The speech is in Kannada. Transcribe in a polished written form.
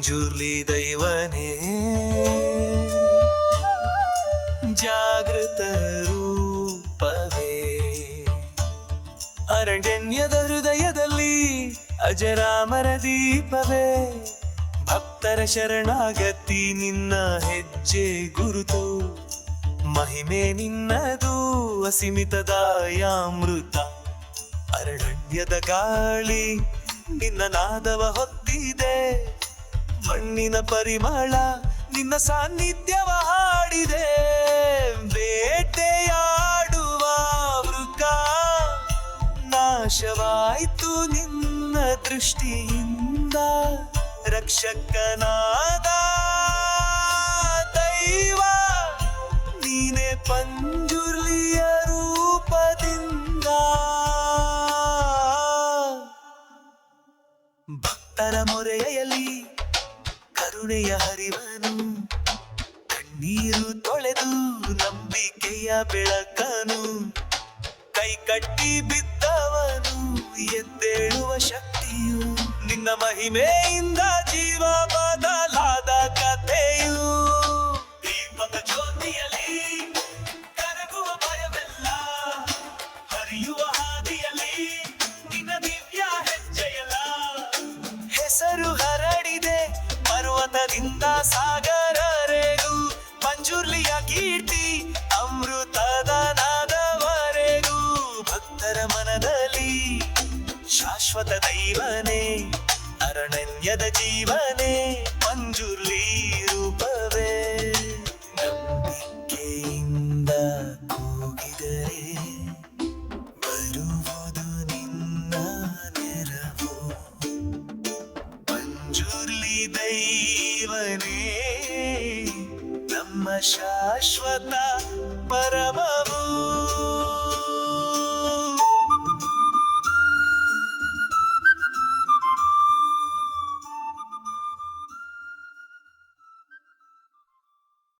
ಮಂಜುರ್ಲಿ ದೈವನೇ ಜಾಗೃತ ರೂಪವೇ ಅರಣ್ಯದ ಹೃದಯದಲ್ಲಿ ಅಜರಾಮರ ದೀಪವೇ ಭಕ್ತರ ಶರಣಾಗತಿ ನಿನ್ನ ಹೆಜ್ಜೆ ಗುರುತು ಮಹಿಮೆ ನಿನ್ನದು ಅಸೀಮಿತದಾಯಾಮೃತ ಅರಣ್ಯದ ಗಾಳಿ ನಿನ್ನ ನಾದವ ಹೊತ್ತಿದೆ ಮಣ್ಣಿನ ಪರಿಮಳ ನಿನ್ನ ಸಾನ್ನಿಧ್ಯವ ಹಾಡಿದೆ ಬೇಟೆಯಾಡುವ ಮೃಗ ನಾಶವಾಯಿತು ನಿನ್ನ ದೃಷ್ಟಿಯಿಂದ ರಕ್ಷಕನಾದ ದೈವ ನೀನೆ ಪಂಜುರ್ಲಿಯ ರೂಪದಿಂದ ಭಕ್ತರ ಮೊರೆಯಲ್ಲಿ ಕರುಣೆಯ ಹರಿವನು ಕಣ್ಣೀರು ತೊಳೆದು ನಂಬಿಕೆಯ ಬೆಳಕನು ಕೈ ಕಟ್ಟಿ ಬಿದ್ದವನು ಎದ್ದೇಳುವ ಶಕ್ತಿಯು ನಿನ್ನ ಮಹಿಮೆಯಿಂದ ಜೀವ ಬದಲಾದ ಕಥೆಯು ದೀಪದ ಜ್ಯೋತಿಯಲ್ಲಿ ಕರಗುವ ಭಯವೆಲ್ಲ ಹರಿಯುವ ಹಾದಿಯಲ್ಲಿ ನಿನ್ನ ದಿವ್ಯ ಹೆಜ್ಜೆಯಲ್ಲ ಹೆಸರು ಹರಡಿದೆ ಪರ್ವತದಿಂದ ಸಾಗರರೆಗೂ ಮಂಜುರ್ಲಿಯ ಕೀರ್ತಿ ಅಮೃತದ ನಾದವರೆಗೂ ಭಕ್ತರ ಮನದಲ್ಲಿ ಶಾಶ್ವತ ದೈವನೇ ಅರಣ್ಯದ ಜೀವನೇ ಮಂಜುರ್ಲಿ ರೂಪವೇ ನಂಬಿಕೆಯಿಂದ ಕೂಗಿದರೆ ಬರುವುದು ನಿನ್ನ ನೆರವು ಮಂಜುರ್ಲಿ ದೈವನೇ ನಮ್ಮ ಶಾಶ್ವತ ಪರಮವು